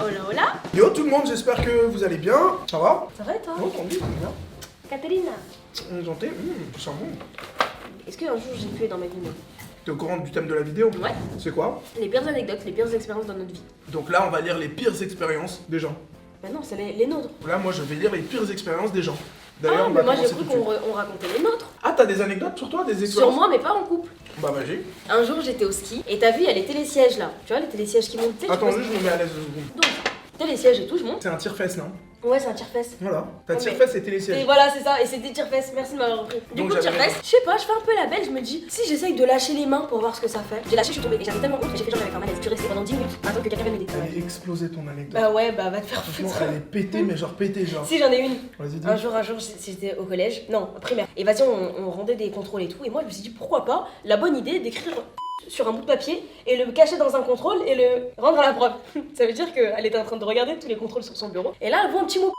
Hola, hola. Yo tout le monde, j'espère que vous allez bien. Ça va? Ça va et toi? Non, tant mieux, bien. Caterina. Enchanté, ça sent bon. Est-ce qu'un jour j'ai pu être dans ma vie, moi? T'es au courant du thème de la vidéo? Ouais. C'est quoi? Les pires anecdotes, les pires expériences dans notre vie. Donc là, on va lire les pires expériences des gens. Bah non, c'est les nôtres. Là, moi, je vais lire les pires expériences des gens. Ah, D'ailleurs, on mais va moi j'ai commencer cru tout de suite. qu'on racontait les nôtres. Ah, t'as des anecdotes sur toi, des Sur expériences? moi, mais pas en couple. Bah, vas-y. Un jour j'étais au ski et t'as vu, il y a les télésièges là. Tu vois, les télésièges qui montent. Tu sais, Attends, tu juste, je me mets à l'aise 2 secondes. Donc, télésièges et tout, je monte. C'est un tire-fesse, non? Ouais, c'est un tire-fesse. Voilà. T'as Ouais, tire-fesse et les Et sièges. voilà, c'est ça, et c'est des tire-fesses, merci de m'avoir repris. Du Donc, coup, j'avais tire-fesses, je sais pas, je fais un peu la belle, je me dis, si j'essaye de lâcher les mains pour voir ce que ça fait. J'ai lâché, je suis tombée, et j'avais tellement honte que j'ai fait genre j'avais fait un malaise. Je suis restée pendant 10 minutes, attends que quelqu'un vienne m'aider. Elle est explosée ton anecdote. Bah ouais, bah va te faire Franchement, foutre. elle est pétée, mais genre pétée, genre. Si, j'en ai une. Vas-y, dis. Un jour, j'étais au collège, non, primaire. Et vas-y, on rendait des contrôles et tout. Et moi, je me suis dit, pourquoi pas la bonne idée d'écrire sur un bout de papier et le cacher dans un contrôle et le rendre à la prof. Ça veut dire qu'elle était en train de regarder tous les contrôles sur son bureau. Et là, elle voit un petit mot.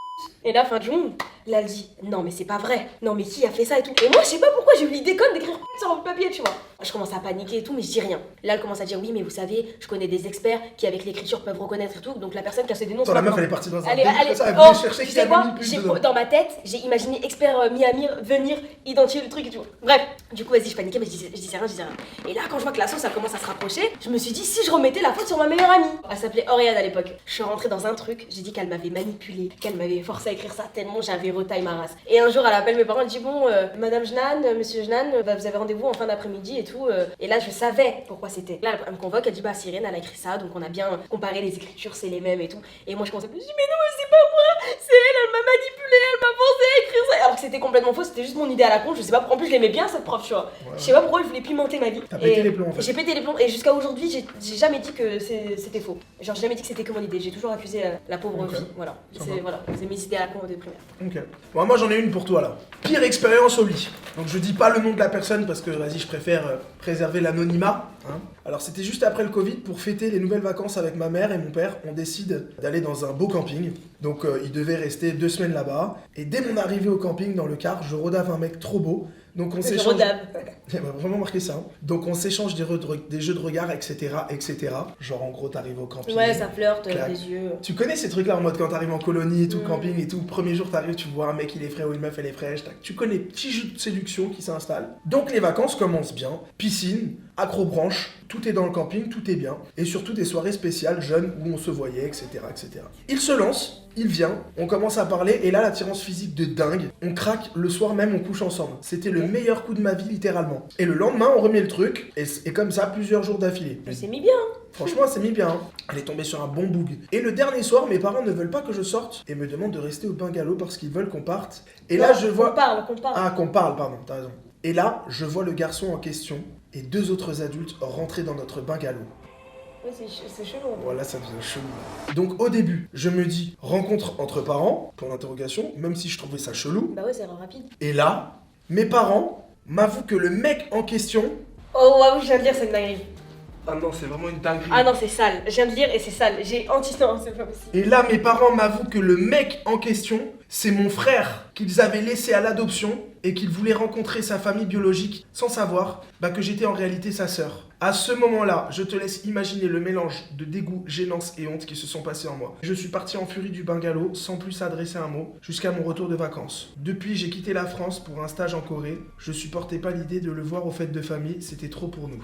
Et là, fin du monde, là, elle dit, non, mais c'est pas vrai. Non, mais qui a fait ça et tout. Et moi, je sais pas pourquoi j'ai eu l'idée conne d'écrire sur un bout de papier, tu vois. Je commence à paniquer et tout, mais je dis rien. Là, elle commence à dire, oui, mais vous savez, je connais des experts qui, avec l'écriture, peuvent reconnaître et tout. Donc, la personne qui a ces dénoms. Attends, la meuf, elle est partie dans un Allez, délire allez, comme ça, elle oh, voulait chercher tu qui sais a quoi, manipulé dedans. dans ma tête, j'ai imaginé expert Miami venir identifier le truc et tout. Bref, du coup, vas-y, je paniquais, mais je disais rien. Et là, quand je vois que la sauce, ça commence à se rapprocher, je me suis dit, si je remettais la faute sur ma meilleure amie. Elle s'appelait Oriane à l'époque. Je suis rentrée dans un truc, j'ai dit qu'elle m'avait manipulée, qu'elle m'avait forcé à écrire ça tellement j'avais retaille ma race. Et un jour, elle appelle mes parents, elle dit, bon, Madame Jnan, Monsieur Jnan, vous avez rendez-vous en fin d'après-midi et tout. Et là, je savais pourquoi c'était. Là, elle me convoque, elle dit, bah, Cyrène, elle a écrit ça, donc on a bien comparé les écritures, c'est les mêmes et tout. Et moi, je commençais à me dire, mais non, c'est pas moi, c'est elle m'a manipulée, elle m'a forcé à écrire ça. Alors que c'était complètement faux, c'était juste mon idée à la con, je sais pas pourquoi. En plus, je l'aimais bien cette prof, tu vois. Ouais. Je sais pas pourquoi je voulais pimenter ma vie. T'as pété les plombs, en fait. J'ai pété les plombs, et jusqu'à aujourd'hui, j'ai jamais dit que c'était faux. Genre, j'ai jamais dit que c'était que mon idée, j'ai toujours accusé la pauvre Ok. vie. Voilà. Ça va. C'est mes idées à la con de primaire. Ok. Bon, moi j'en ai une pour toi là. Pire expérience au lit. Donc je dis pas le nom de la personne parce que vas-y, je préfère préserver l'anonymat. Hein. Alors c'était juste après le Covid pour fêter les nouvelles vacances avec ma mère et mon père. On décide d'aller dans un beau camping. Donc il devait rester 2 semaines là-bas. Et dès mon arrivée au camping dans le car, je rodave un mec trop beau. Donc on s'échange. Il m'a vraiment marqué ça. Hein. Donc on s'échange des jeux de regard, etc., etc. Genre en gros t'arrives au camping. Ouais, ça flirte, Clac. des yeux. Tu connais ces trucs là en mode quand t'arrives en colonie et tout, camping et tout, premier jour t'arrives, tu vois un mec il est frais ou une meuf elle est fraîche, tac. Tu connais petit jeu de séduction qui s'installe. Donc les vacances commencent bien, piscine, accrobranche, tout est dans le camping, tout est bien. Et surtout des soirées spéciales jeunes où on se voyait, etc., etc. Il se lance, il vient, on commence à parler et là l'attirance physique de dingue, on craque, le soir même on couche ensemble. C'était le meilleur coup de ma vie littéralement. Et le lendemain on remet le truc et comme ça plusieurs jours d'affilée. Je s'est mis bien. Franchement, elle s'est mis bien. Hein. Elle est tombée sur un bon boug. Et le dernier soir, mes parents ne veulent pas que je sorte et me demandent de rester au bungalow parce qu'ils veulent qu'on parte. Et là, je vois. Qu'on parle. Ah, qu'on parle, pardon, t'as raison. Et là, je vois le garçon en question et 2 autres adultes rentrer dans notre bungalow. Ouais, c'est chelou. Voilà, ça devient chelou. Donc, au début, je me dis rencontre entre parents, pour l'interrogation, même si je trouvais ça chelou. Bah ouais, c'est rapide. Et là, mes parents m'avouent que le mec en question. Oh, ouais, je viens de lire cette dinguerie. Ah non, c'est vraiment une dinguerie. Ah non, c'est sale. Je viens de lire et c'est sale. J'ai non, c'est pas possible. Et là, mes parents m'avouent que le mec en question, c'est mon frère qu'ils avaient laissé à l'adoption et qu'ils voulaient rencontrer sa famille biologique sans savoir que j'étais en réalité sa sœur. À ce moment-là, je te laisse imaginer le mélange de dégoût, gênance et honte qui se sont passés en moi. Je suis parti en furie du bungalow sans plus adresser un mot jusqu'à mon retour de vacances. Depuis, j'ai quitté la France pour un stage en Corée. Je supportais pas l'idée de le voir aux fêtes de famille, c'était trop pour nous.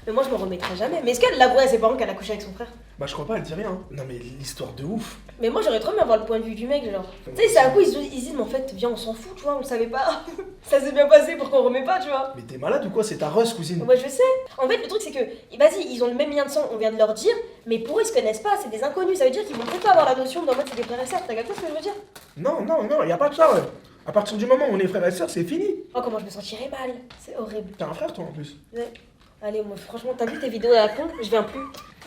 Mais moi, je me remettrai jamais. Mais est-ce qu'elle l'avouerait à ses parents qu'elle a couché avec son frère? Bah je crois pas, elle dit rien. Hein. Non mais l'histoire de ouf. Mais moi, j'aurais trop aimé avoir le point de vue du mec, genre. Tu sais, c'est à coup, ils se disent, mais en fait, viens, on s'en fout, tu vois, on le savait pas. Ça s'est bien passé pour qu'on remet pas, tu vois. Mais t'es malade ou quoi? C'est ta Russ, cousine. Moi, je sais. En fait, le truc, c'est que, vas-y, ils ont le même lien de sang, on vient de leur dire, mais pour eux, ils se connaissent pas, c'est des inconnus. Ça veut dire qu'ils vont peut-être pas avoir la notion d'en mode c'est des frères et sœurs. T'as capté ce que je veux dire? Non, y a pas de ça, ouais. À partir du moment où on est frères et sœurs, c'est fini. Oh, comment je me sentirais mal. C'est horrible. T'as un frère, toi, en plus. Ouais. Allez, moi, franchement, t'as vu tes vidéos à la con? Je viens plus.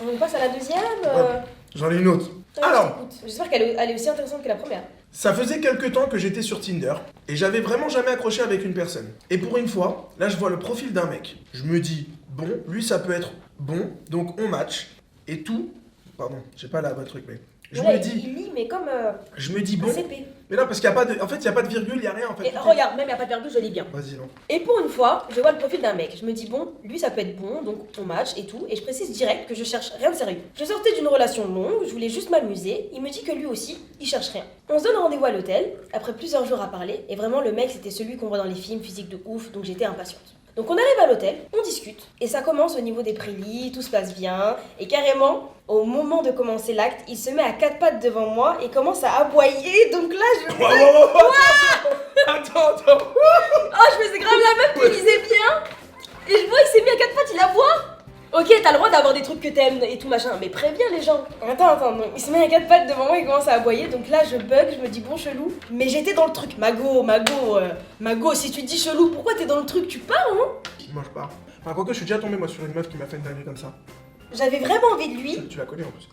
On passe à la deuxième Ouais. J'en ai une autre. Alors, écoute, j'espère qu'elle est aussi intéressante que la première. ça faisait quelques temps que j'étais sur Tinder et j'avais vraiment jamais accroché avec une personne. Et pour une fois, là, je vois le profil d'un mec. Je me dis, bon, lui, ça peut être bon, donc on match. Et tout, pardon, j'ai pas la bonne truc, mais Je Voilà, me dis, il lit, mais comme je me dis un bon. CP. Mais non, parce qu'il y a pas de, en fait, il y a pas de virgule, il y a rien en fait. Et regarde, même il n'y a pas de virgule, je lis bien. Vas-y, non. Et pour une fois, je vois le profil d'un mec. Je me dis, bon, lui ça peut être bon, donc on match et tout. Et je précise direct que je cherche rien de sérieux. Je sortais d'une relation longue, je voulais juste m'amuser. Il me dit que lui aussi, il cherche rien. On se donne rendez-vous à l'hôtel, après plusieurs jours à parler. Et vraiment, le mec, c'était celui qu'on voit dans les films, physique de ouf, donc j'étais impatiente. Donc on arrive à l'hôtel, on discute, et ça commence au niveau des prélis, tout se passe bien, et carrément, au moment de commencer l'acte, il se met à quatre pattes devant moi et commence à aboyer, donc là je... Attends. Oh, je faisais grave la meuf qui lisait bien, et je vois il s'est mis à quatre pattes, il aboie. Ok, t'as le droit d'avoir des trucs que t'aimes et tout machin, mais préviens les gens. Attends, donc, il se met à quatre pattes devant moi, il commence à aboyer, donc là je bug, je me dis bon chelou, mais j'étais dans le truc. Mago, si tu te dis chelou, pourquoi t'es dans le truc, tu pars, hein? Moi je pars. Enfin, quoique je suis déjà tombé moi sur une meuf qui m'a fait une dinguerie comme ça. J'avais vraiment envie de lui. Tu la connais en plus.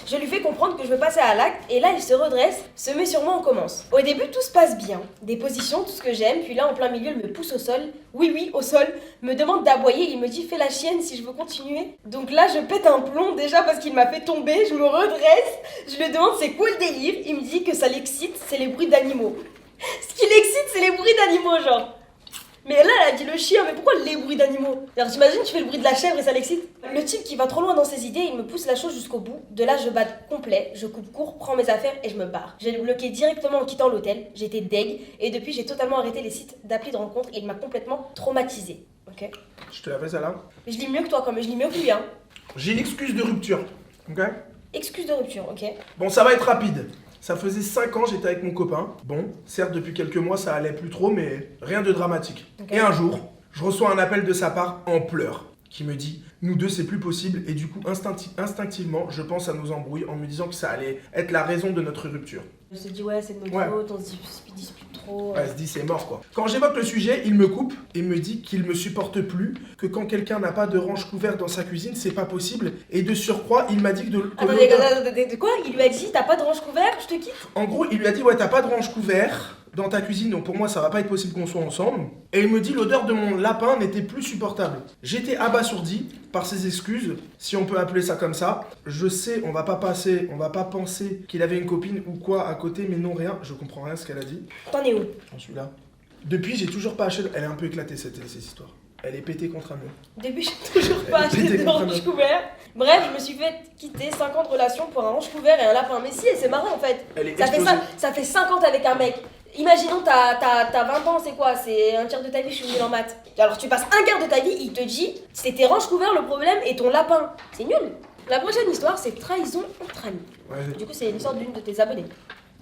Je lui fais comprendre que je veux passer à l'acte, et là il se redresse, se met sur moi, on commence. Au début tout se passe bien, des positions, tout ce que j'aime, puis là en plein milieu il me pousse au sol, oui au sol, me demande d'aboyer, il me dit fais la chienne si je veux continuer. Donc là je pète un plomb déjà parce qu'il m'a fait tomber, je me redresse, je lui demande c'est quoi le délire, il me dit que ça l'excite, c'est les bruits d'animaux. Ce qui l'excite c'est les bruits d'animaux genre. Mais là, elle a dit le chien, mais pourquoi les bruits d'animaux? Alors t'imagines, tu fais le bruit de la chèvre et ça l'excite? Le type qui va trop loin dans ses idées, il me pousse la chose jusqu'au bout. De là, je bats complet, je coupe court, prends mes affaires et je me barre. J'ai bloqué directement en quittant l'hôtel, j'étais deg, et depuis j'ai totalement arrêté les sites d'appli de rencontre et il m'a complètement traumatisé. Ok? Je te la fais celle-là. Mais je lis mieux que toi quand même, je lis mieux que lui, hein. J'ai l'excuse de rupture. Ok? Excuse de rupture, ok? Bon, ça va être rapide. Ça faisait 5 ans, j'étais avec mon copain. Bon, certes, depuis quelques mois, ça allait plus trop, mais rien de dramatique. Ok. Et un jour, je reçois un appel de sa part en pleurs, qui me dit « Nous deux, c'est plus possible », et du coup, instinctivement, je pense à nos embrouilles en me disant que ça allait être la raison de notre rupture. Je me suis dit, ouais, c'est de notre faute, on se dispute trop. Elle se dit c'est mort quoi. Quand j'évoque le sujet, il me coupe et me dit qu'il me supporte plus, que quand quelqu'un n'a pas de range couverte dans sa cuisine, c'est pas possible. Et de surcroît, il m'a dit que Attendez, de quoi? Il lui a dit, t'as pas de range couvert, je te quitte? En gros, il lui a dit ouais, t'as pas de range couvert dans ta cuisine, donc pour moi ça va pas être possible qu'on soit ensemble. Et il me dit l'odeur de mon lapin n'était plus supportable. J'étais abasourdi par ses excuses, si on peut appeler ça comme ça. Je sais, on va pas penser qu'il avait une copine ou quoi à côté, mais non rien, je comprends rien ce qu'elle a dit. T'en es où? J'en suis là. Depuis, j'ai toujours pas acheté. Elle est un peu éclatée cette histoire. Elle est pétée contre un mur. Depuis, j'ai toujours pas acheté de range couvert. Bref, je me suis fait quitter 5 ans de relation pour un range couvert et un lapin. Mais si, c'est marrant en fait. Elle est Ça fait 50 avec un mec. Imaginons, t'as 20 ans, c'est quoi? C'est un tiers de ta vie, je suis nulle en maths. Alors tu passes un quart de ta vie, il te dit c'est tes ranges couverts le problème et ton lapin. C'est nul. La prochaine histoire, c'est trahison entre amis. Ouais. Du coup, c'est l'histoire d'une de tes abonnées.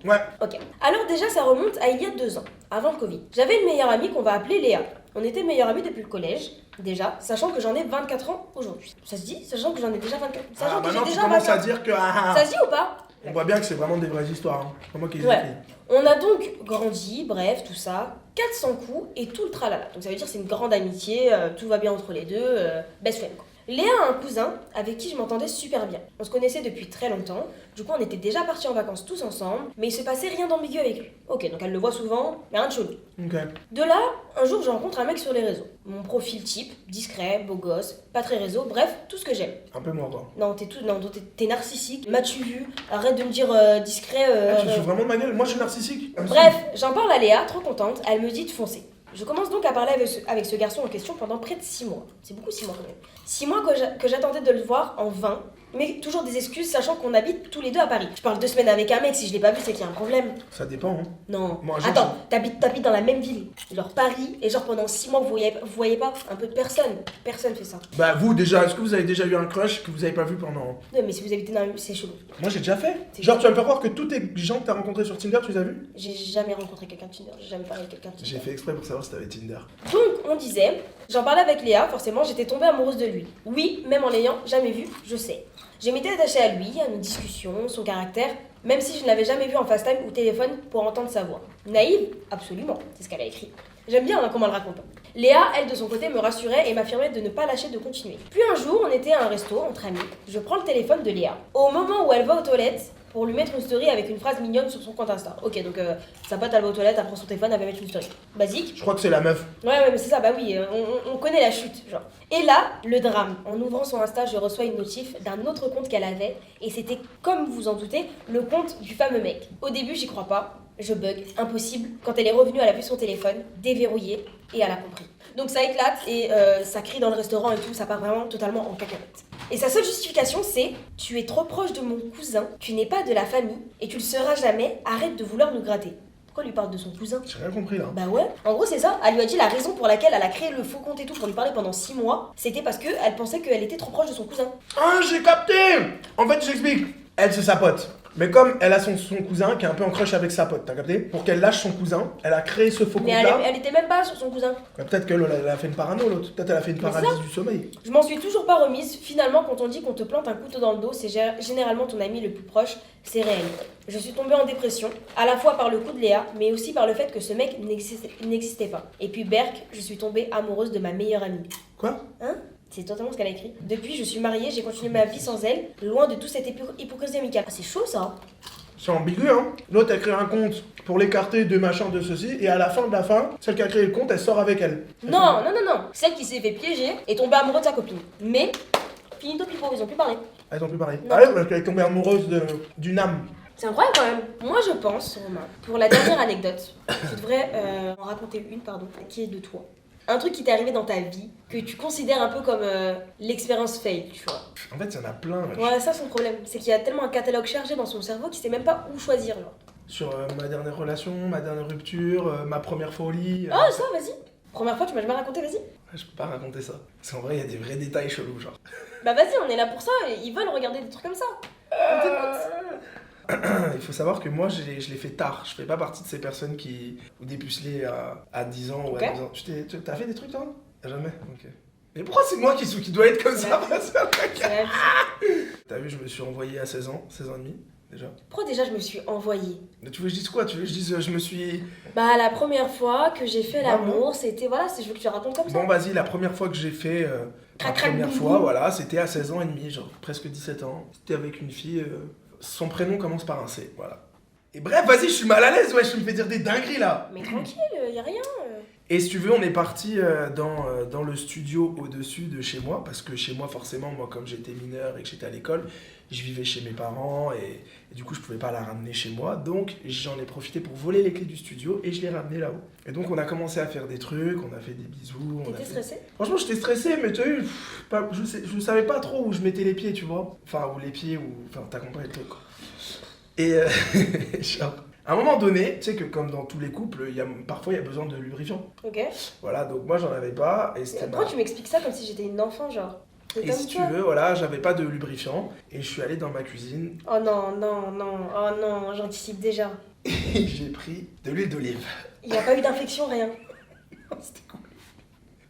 Ouais. Ok. Alors déjà, ça remonte à il y a 2 ans, avant le Covid. J'avais une meilleure amie qu'on va appeler Léa. On était meilleures amies depuis le collège, déjà, sachant que j'en ai 24 ans aujourd'hui. Ça se dit? Sachant que j'en ai déjà 24. Sachant que maintenant j'ai tu déjà commences 24. à dire que... Ça se dit ou pas? On voit bien que c'est vraiment des vraies histoires. Hein. C'est pas moi qui les ai Ouais. écrites. On a donc grandi, bref, tout ça, 400 coups et tout le tralala. Donc ça veut dire que c'est une grande amitié, tout va bien entre les deux, best friend quoi. Léa a un cousin avec qui je m'entendais super bien. On se connaissait depuis très longtemps, du coup on était déjà partis en vacances tous ensemble, mais il se passait rien d'ambigu avec lui. Ok, donc elle le voit souvent, mais rien de chelou. Ok. De là, un jour je rencontre un mec sur les réseaux. Mon profil type, discret, beau gosse, pas très réseau, bref, tout ce que j'aime. Un peu moi quoi. Non, t'es narcissique, m'as-tu vu? Arrête de me dire discret. Tu te fous vraiment de ma gueule? Moi je suis narcissique. Bref, j'en parle à Léa, trop contente, elle me dit de foncer. Je commence donc à parler avec ce garçon en question pendant près de 6 mois. C'est beaucoup 6 mois quand même. 6 mois que j'attendais de le voir en vain, mais toujours des excuses sachant qu'on habite tous les deux à Paris. Je parle 2 semaines avec un mec, si je l'ai pas vu c'est qu'il y a un problème. Ça dépend. Hein. Non. Moi, un jour, Attends, t'habites dans la même ville, genre Paris, et genre pendant 6 mois vous voyez pas un peu de personne. Personne fait ça. Bah vous déjà, est-ce que vous avez déjà eu un crush que vous avez pas vu pendant... Non mais si vous habitez dans la même... c'est chelou. Moi j'ai déjà fait. C'est Genre tu vas me faire croire que tous tes gens que t'as rencontrés sur Tinder, tu les as vus? J'ai jamais rencontré quelqu'un de Tinder, j'ai jamais parlé avec quelqu'un de Tinder. J'ai fait exprès pour savoir si t'avais Tinder. Donc, on disait, j'en parlais avec Léa, forcément, j'étais tombée amoureuse de lui. Oui, même en l'ayant jamais vu, je sais. Je m'étais attachée à lui, à nos discussions, son caractère, même si je ne l'avais jamais vu en FaceTime ou téléphone pour entendre sa voix. Naïve? Absolument, c'est ce qu'elle a écrit. J'aime bien comment elle raconte. Léa, elle, de son côté, me rassurait et m'affirmait de ne pas lâcher de continuer. Puis un jour, on était à un resto, entre amis, je prends le téléphone de Léa. Au moment où elle va aux toilettes, pour lui mettre une story avec une phrase mignonne sur son compte Insta. Ok, donc sa pote elle va aux toilettes, elle prend son téléphone, elle va mettre une story. Basique. Je crois que c'est la meuf. Ouais, mais c'est ça, bah oui, on connaît la chute, genre. Et là, le drame. En ouvrant son Insta, je reçois une notif d'un autre compte qu'elle avait, et c'était, comme vous en doutez, le compte du fameux mec. Au début, j'y crois pas, je bug, impossible. Quand elle est revenue, elle a vu son téléphone, déverrouillé, et elle a compris. Donc ça éclate, et ça crie dans le restaurant et tout, ça part vraiment totalement en cacahuète. Et sa seule justification, c'est « Tu es trop proche de mon cousin, tu n'es pas de la famille, et tu le seras jamais, arrête de vouloir nous gratter. » Pourquoi elle lui parle de son cousin? J'ai rien compris là. Bah ouais, en gros c'est ça, elle lui a dit la raison pour laquelle elle a créé le faux compte et tout pour lui parler pendant 6 mois, c'était parce qu'elle pensait qu'elle était trop proche de son cousin. Ah, j'ai capté. En fait, j'explique. Elle, c'est sa pote. Mais comme elle a son cousin qui est un peu en crush avec sa pote, t'as capté? Pour qu'elle lâche son cousin, elle a créé ce faux Mais compte-là. elle était même pas sur son cousin. Bah, peut-être qu'elle a fait une parano, l'autre. Peut-être elle a fait une Mais paralysie du sommeil. Je m'en suis toujours pas remise, finalement quand on dit qu'on te plante un couteau dans le dos, c'est généralement ton ami le plus proche, c'est réel. Je suis tombée en dépression, à la fois par le coup de Léa, mais aussi par le fait que ce mec n'existait pas. Et puis Berk, je suis tombée amoureuse de ma meilleure amie. Quoi? Hein? C'est totalement ce qu'elle a écrit. Depuis, je suis mariée, j'ai continué ma vie sans elle, loin de toute cette hypocrisie amicale. Ah, c'est chaud ça. C'est ambigu, hein. L'autre, elle crée un compte pour l'écarter de machin, de ceci, et à la fin de la fin, celle qui a créé le compte, elle sort avec elle. Non. Celle qui s'est fait piéger est tombée amoureuse de sa copine. Mais, finito pipo, ils ont plus parlé. Ah, ils ont plus parlé. Non. Ah ouais, parce qu'elle est tombée amoureuse d'une âme. C'est incroyable quand même. Moi je pense, Romain, pour la dernière anecdote, tu devrais en raconter une, qui est de toi. Un truc qui t'est arrivé dans ta vie, que tu considères un peu comme l'expérience fail, tu vois. En fait, il y en a plein. Là. Ouais, ça son problème, c'est qu'il y a tellement un catalogue chargé dans son cerveau qu'il sait même pas où choisir, genre. Sur ma dernière relation, ma dernière rupture, ma première folie. Oh, ça, vas-y. Première fois, tu m'as jamais raconté, vas-y. Je peux pas raconter ça. Parce qu'en vrai, il y a des vrais détails chelous, genre. Bah vas-y, on est là pour ça, et ils veulent regarder des trucs comme ça. On t'écoute. Il faut savoir que moi, je l'ai fait tard. Je fais pas partie de ces personnes ou dépucelées à 10 ans ou à 12 ans. T'as fait des trucs, toi? Jamais? Ok. Mais pourquoi c'est moi qui dois être comme ça? T'as vu, je me suis envoyé à 16 ans, 16 ans et demi, déjà. Pourquoi déjà je me suis envoyée? Mais tu veux que je dise quoi? Tu veux que je dise je me suis... Bah la première fois que j'ai fait l'amour, c'était, voilà, je veux que tu racontes comme ça. Bon, vas-y, la première fois que j'ai fait... la première fois, voilà, c'était à 16 ans et demi, genre presque 17 ans. C'était avec une fille... son prénom commence par un C, voilà. Et bref, vas-y, je suis mal à l'aise, ouais, je me fais dire des dingueries là. Mais tranquille, y a rien. Et si tu veux, on est parti dans le studio au-dessus de chez moi, parce que chez moi, forcément, moi, comme j'étais mineur et que j'étais à l'école, je vivais chez mes parents et du coup, je pouvais pas la ramener chez moi. Donc, j'en ai profité pour voler les clés du studio et je l'ai ramenée là-haut. Et donc, on a commencé à faire des trucs, on a fait des bisous. T'étais stressé? Franchement, j'étais stressé, mais tu as vu, je savais pas trop où je mettais les pieds, tu vois. Enfin, où les pieds, enfin, t'as compris le truc, quoi. Et genre, à un moment donné, tu sais que comme dans tous les couples, parfois il y a besoin de lubrifiant. Ok. Voilà, donc moi j'en avais pas. Et pourquoi tu m'expliques ça comme si j'étais une enfant, genre? Et si tu veux, voilà, j'avais pas de lubrifiant et je suis allé dans ma cuisine. Oh non, oh non, j'anticipe déjà. Et j'ai pris de l'huile d'olive. Il n'y a pas eu d'infection, rien. C'était cool.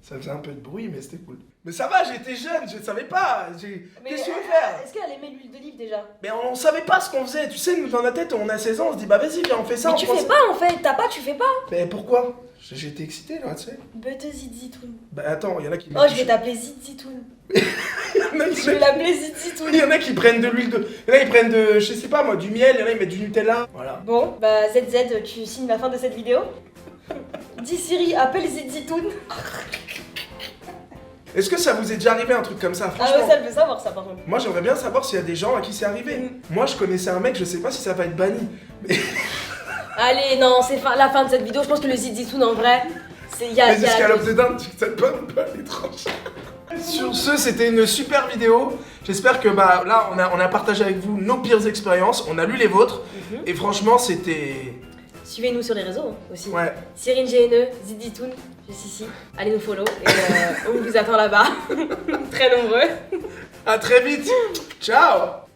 Ça faisait un peu de bruit, mais c'était cool. Mais ça va, j'étais jeune, je savais pas. Qu'est-ce que tu veux faire? Est-ce qu'elle aimait l'huile d'olive déjà? Mais on savait pas ce qu'on faisait. Tu sais, nous dans la tête, on a 16 ans, on se dit bah vas-y, viens, on fait ça. Mais tu fais pas en fait, tu fais pas. Mais pourquoi? J'étais excité là, tu sais. Bete Zidzitoun. Bah attends, il y en a qui... Oh, je vais t'appeler Zidzitoun. Je vais l'appeler Zidzitoun. Il y en a qui prennent de l'huile de... Il y en a qui prennent de, je sais pas moi, du miel, il y en a qui mettent du Nutella. Voilà. Bon, bah ZZ, tu signes la fin de cette vidéo. Dis Siri, appelle Zidzitoun. Est-ce que ça vous est déjà arrivé un truc comme ça, franchement? Ah ouais, ça, je veux savoir ça par contre. Moi j'aimerais bien savoir s'il y a des gens à qui c'est arrivé. Moi je connaissais un mec, je sais pas si ça va être banni. Mais... Allez, non, c'est la fin de cette vidéo. Je pense que le Zidzitoun en vrai, c'est... Les escalopes de dinde, ça te donne pas l'étrange. Sur ce, c'était une super vidéo. J'espère que bah là on a partagé avec vous nos pires expériences, on a lu les vôtres. Et franchement c'était... Suivez-nous sur les réseaux aussi. Ouais. Cyrine GNE, Zidzitoun, juste ici. Allez nous follow et on vous attend là-bas. Très nombreux. À très vite. Ciao.